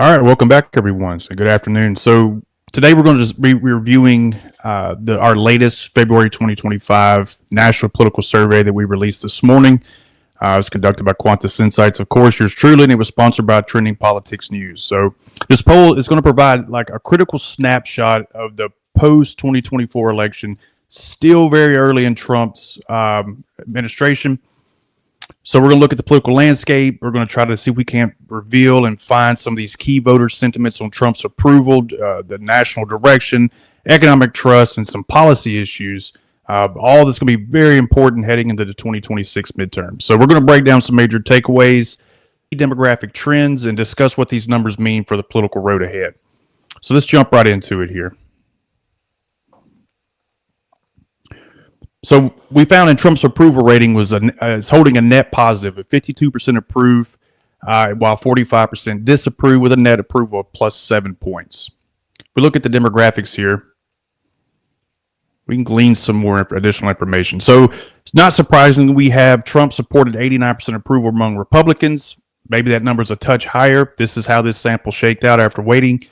All right, welcome back, everyone. So, good afternoon. So, today we're going to just be reviewing our latest February 2025 national political survey that we released this morning. It was conducted by Qantas Insights, of course, yours truly, and it was sponsored by Trending Politics News. So, this poll is going to provide like a critical snapshot of the post 2024 election, still very early in Trump's administration. So we're going to look at the political landscape. We're going to try to see if we can't reveal and find some of these key voter sentiments on Trump's approval, the national direction, economic trust, and some policy issues. All that's going to be very important heading into the 2026 midterm. So we're going to break down some major takeaways, demographic trends, and discuss what these numbers mean for the political road ahead. So let's jump right into it here. So we found in Trump's approval rating is holding a net positive of 52% approve, while 45% disapprove, with a net approval of plus 7 points. If we look at the demographics here, we can glean some more additional information. So it's not surprising we have Trump supported 89% approval among Republicans. Maybe that number is a touch higher. This is how this sample shaked out after waiting.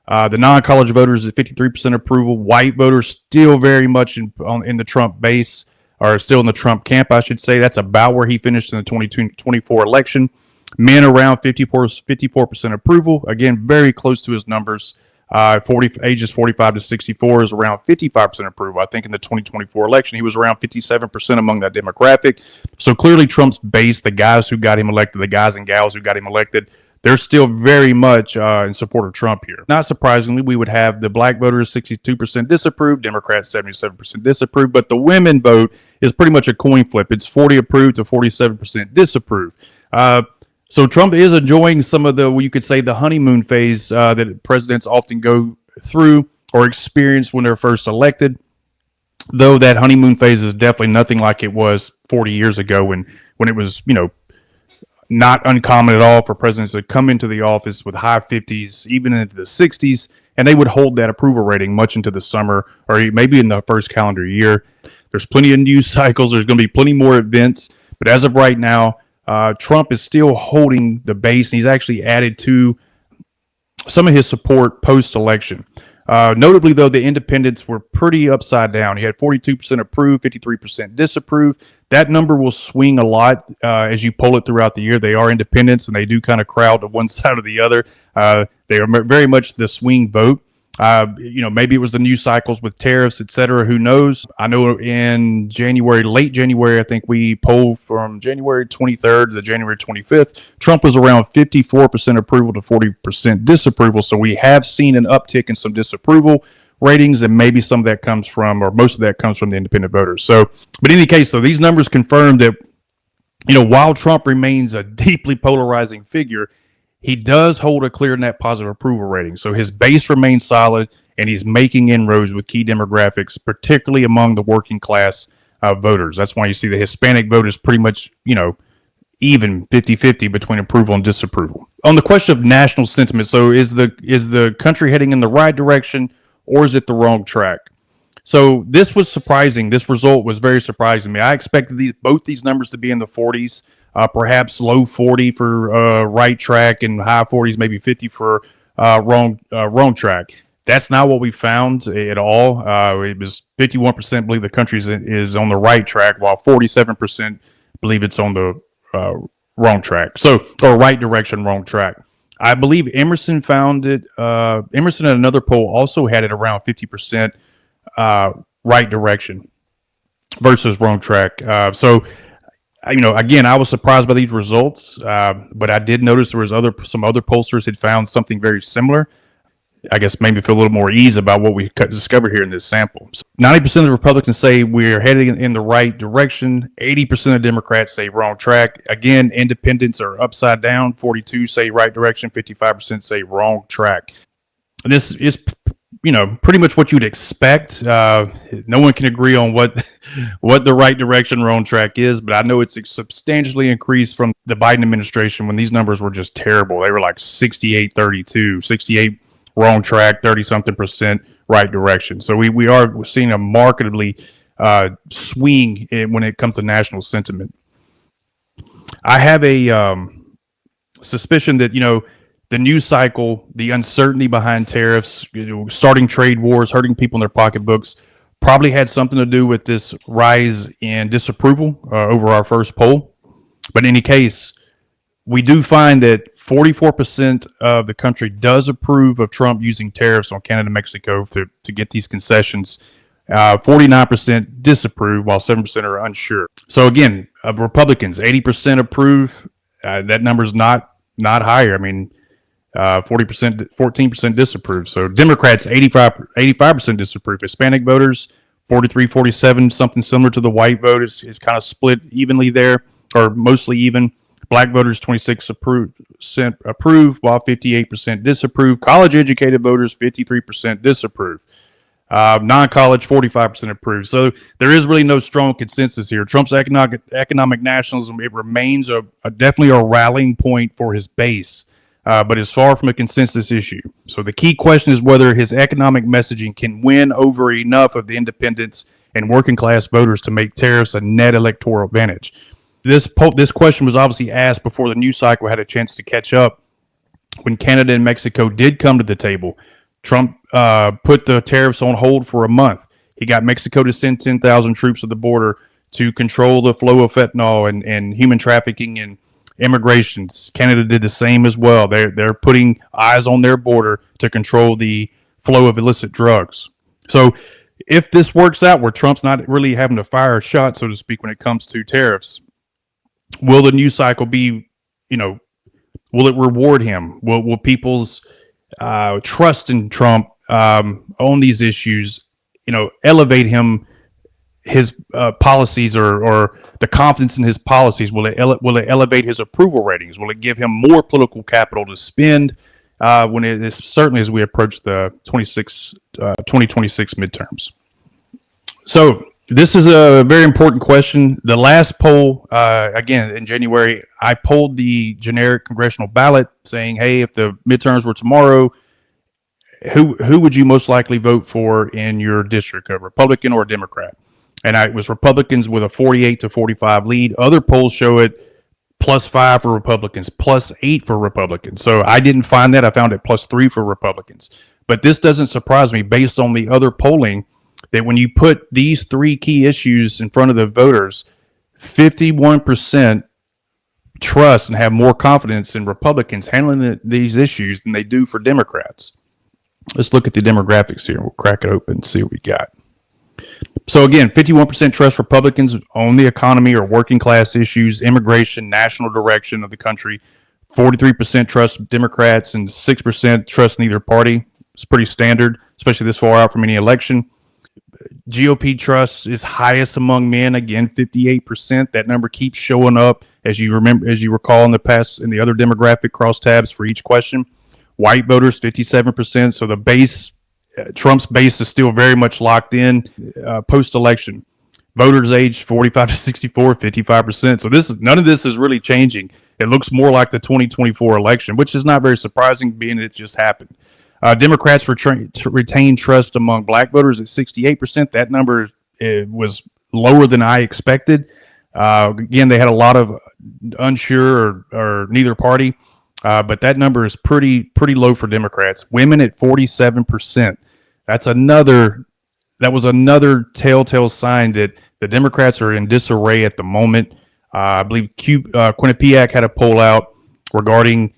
The non-college voters at 53% approval. White voters still very much in the Trump base, or still in the Trump camp, I should say. That's about where he finished in the 2024 election. Men around 54% approval. Again, very close to his numbers. Ages 45 to 64 is around 55% approval. I think in the 2024 election, he was around 57% among that demographic. So clearly Trump's base, the guys who got him elected, the guys and gals who got him elected, they're still very much in support of Trump here. Not surprisingly, we would have the black voters 62% disapprove, Democrats 77% disapprove, but the women vote is pretty much a coin flip. It's 40 approve to 47% disapprove. So Trump is enjoying some of the, you could say, the honeymoon phase that presidents often go through or experience when they're first elected. Though that honeymoon phase is definitely nothing like it was 40 years ago when it was, not uncommon at all for presidents to come into the office with high 50s, even into the 60s, and they would hold that approval rating much into the summer or maybe in the first calendar year. There's plenty of news cycles. There's going to be plenty more events. But as of right now, Trump is still holding the base, and he's actually added to some of his support post-election. Notably, though, the independents were pretty upside down. He had 42% approve, 53% disapprove. That number will swing a lot as you poll it throughout the year. They are independents, and they do kind of crowd to one side or the other. They are very much the swing vote. Maybe it was the news cycles with tariffs, et cetera. Who knows? I know in January, late January, I think we polled from January 23rd to January 25th. Trump was around 54% approval to 40% disapproval. So we have seen an uptick in some disapproval ratings, and maybe some of that comes from, or most of that comes from the independent voters. So, but in any case, though, these numbers confirm that, while Trump remains a deeply polarizing figure, he does hold a clear net positive approval rating. So his base remains solid, and he's making inroads with key demographics, particularly among the working class voters. That's why you see the Hispanic vote is pretty much, even 50-50 between approval and disapproval. On the question of national sentiment, so is the country heading in the right direction, or is it the wrong track? So this was surprising. This result was very surprising to me. I expected both these numbers to be in the 40s. Perhaps low 40 for right track and high 40s, maybe 50 for wrong track. That's not what we found at all. It was 51% believe the country is on the right track, while 47% believe it's on the wrong track. So, or right direction, wrong track. I believe Emerson found it. Emerson at another poll also had it around 50% right direction versus wrong track. Again, I was surprised by these results, but I did notice there was some other pollsters had found something very similar. I guess maybe feel a little more ease about what we discovered here in this sample. So 90% of the Republicans say we're heading in the right direction. 80% of Democrats say wrong track. Again, independents are upside down. 42 say right direction. 55% say wrong track. And this is pretty much what you'd expect. No one can agree on what the right direction, wrong track is, but I know it's substantially increased from the Biden administration when these numbers were just terrible. They were like 68-32, 68 wrong track, 30-something% right direction. So we are seeing a markedly swing when it comes to national sentiment. I have a suspicion that, the news cycle, the uncertainty behind tariffs, starting trade wars, hurting people in their pocketbooks, probably had something to do with this rise in disapproval over our first poll. But in any case, we do find that 44% of the country does approve of Trump using tariffs on Canada and Mexico to get these concessions. 49% disapprove, while 7% are unsure. So again, of Republicans, 80% approve. That number's not higher. I mean, 40%, 14% disapprove. So Democrats, 85% disapprove. Hispanic voters, 43, 47, something similar to the white vote. It's kind of split evenly there, or mostly even. Black voters, 26% approve, while 58% disapprove. College-educated voters, 53% disapprove. Non-college, 45% approve. So there is really no strong consensus here. Trump's economic nationalism, it remains definitely a rallying point for his base, but is far from a consensus issue. So the key question is whether his economic messaging can win over enough of the independents and working class voters to make tariffs a net electoral advantage. This question was obviously asked before the news cycle had a chance to catch up. When Canada and Mexico did come to the table, Trump put the tariffs on hold for a month. He got Mexico to send 10,000 troops at the border to control the flow of fentanyl and human trafficking and immigration. Canada did the same as well. They're putting eyes on their border to control the flow of illicit drugs. So if this works out where Trump's not really having to fire a shot, so to speak, when it comes to tariffs, will the news cycle be, will it reward him? Will people's trust in Trump on these issues, elevate his policies or the confidence in his policies? Will it elevate his approval ratings? Will it give him more political capital to spend when it is certainly as we approach the 2026 midterms? So this is a very important question. The last poll, again, in January, I polled the generic congressional ballot saying, hey, if the midterms were tomorrow, who would you most likely vote for in your district, a Republican or a Democrat? And it was Republicans with a 48 to 45 lead. Other polls show it +5 for Republicans, +8 for Republicans. So I didn't find that. I found it +3 for Republicans. But this doesn't surprise me based on the other polling, that when you put these three key issues in front of the voters, 51% trust and have more confidence in Republicans handling these issues than they do for Democrats. Let's look at the demographics here. We'll crack it open and see what we got. So again, 51% trust Republicans on the economy or working class issues, immigration, national direction of the country. 43% trust Democrats and 6% trust neither party. It's pretty standard, especially this far out from any election. GOP trust is highest among men. Again, 58%. That number keeps showing up as you recall in the past in the other demographic crosstabs for each question. White voters, 57%. So the base, Trump's base is still very much locked in post-election. Voters aged 45 to 64, 55%. So none of this is really changing. It looks more like the 2024 election, which is not very surprising, being it just happened. Democrats retain trust among black voters at 68%. That number was lower than I expected. Again, they had a lot of unsure or neither party, but that number is pretty low for Democrats. Women at 47%. That was another telltale sign that the Democrats are in disarray at the moment. I believe Quinnipiac had a poll out regarding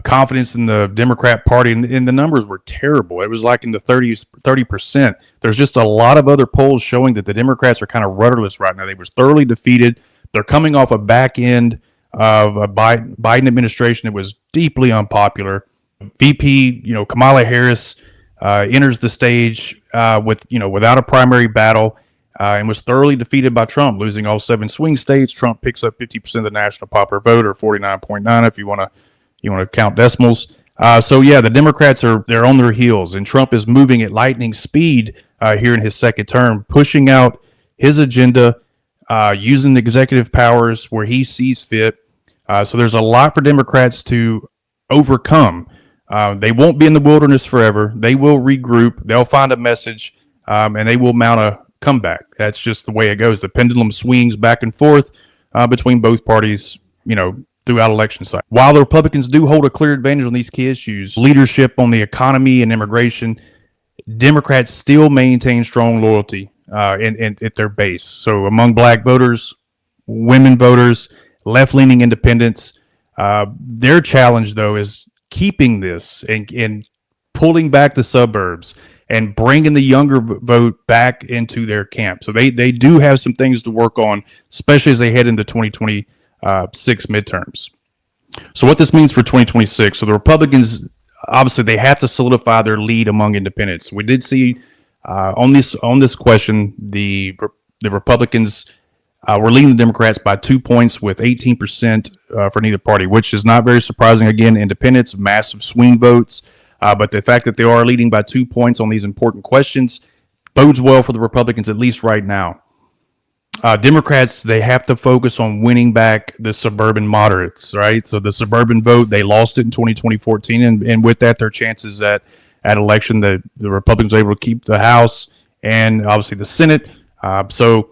confidence in the Democrat Party, and the numbers were terrible. It was like in the 30%. There's just a lot of other polls showing that the Democrats are kind of rudderless right now. They were thoroughly defeated. They're coming off a back end of a Biden administration that was deeply unpopular. VP, Kamala Harris enters the stage without a primary battle and was thoroughly defeated by Trump, losing all 7 swing states. Trump picks up 50% of the national popular vote, or 49.9 if you want to count decimals. The Democrats they're on their heels, and Trump is moving at lightning speed here in his second term, pushing out his agenda, using the executive powers where he sees fit. So there's a lot for Democrats to overcome. They won't be in the wilderness forever. They will regroup. They'll find a message, and they will mount a comeback. That's just the way it goes. The pendulum swings back and forth between both parties, throughout election cycle. While the Republicans do hold a clear advantage on these key issues, leadership on the economy and immigration, Democrats still maintain strong loyalty at their base. So among black voters, women voters, left-leaning independents, their challenge, though, is keeping this and pulling back the suburbs and bringing the younger vote back into their camp. So they do have some things to work on, especially as they head into 2026 midterms. So what this means for 2026, so the Republicans, obviously, they have to solidify their lead among independents. We did see on this question, the Republicans were leading the Democrats by 2 points with 18% for neither party, which is not very surprising. Again, independents, massive swing votes, but the fact that they are leading by 2 points on these important questions bodes well for the Republicans, at least right now. Democrats, they have to focus on winning back the suburban moderates, right? So the suburban vote, they lost it in 2014, and with that, their chances at election, the Republicans were able to keep the House and obviously the Senate. So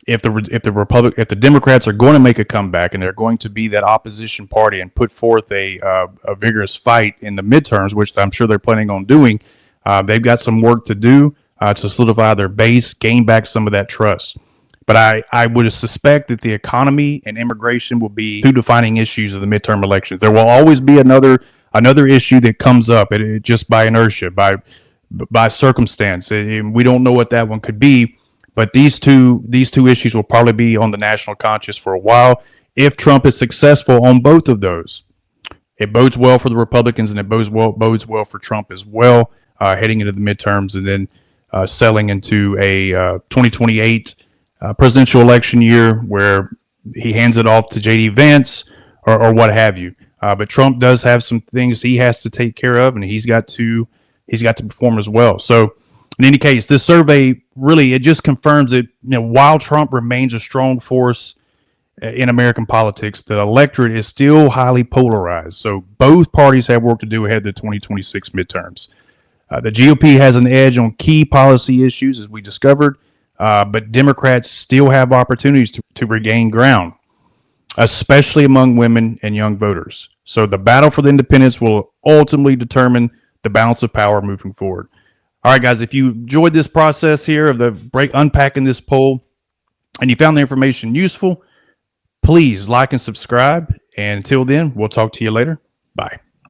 if the Democrats are going to make a comeback and they're going to be that opposition party and put forth a vigorous fight in the midterms, which I'm sure they're planning on doing, they've got some work to do to solidify their base, gain back some of that trust. But I would suspect that the economy and immigration will be two defining issues of the midterm elections. There will always be another issue that comes up just by inertia, by circumstance. And we don't know what that one could be, but these two issues will probably be on the national conscience for a while. If Trump is successful on both of those, it bodes well for the Republicans, and it bodes well for Trump as well, heading into the midterms and then selling into a 2028 presidential election year where he hands it off to J.D. Vance or what have you. But Trump does have some things he has to take care of, and he's got to perform as well. So in any case, this survey really, it just confirms that, while Trump remains a strong force in American politics, the electorate is still highly polarized. So both parties have work to do ahead of the 2026 midterms. The GOP has an edge on key policy issues, as we discovered, but Democrats still have opportunities to regain ground, especially among women and young voters. So the battle for the independents will ultimately determine the balance of power moving forward. All right, guys, if you enjoyed this process here of unpacking this poll and you found the information useful, please like and subscribe. And until then, we'll talk to you later. Bye.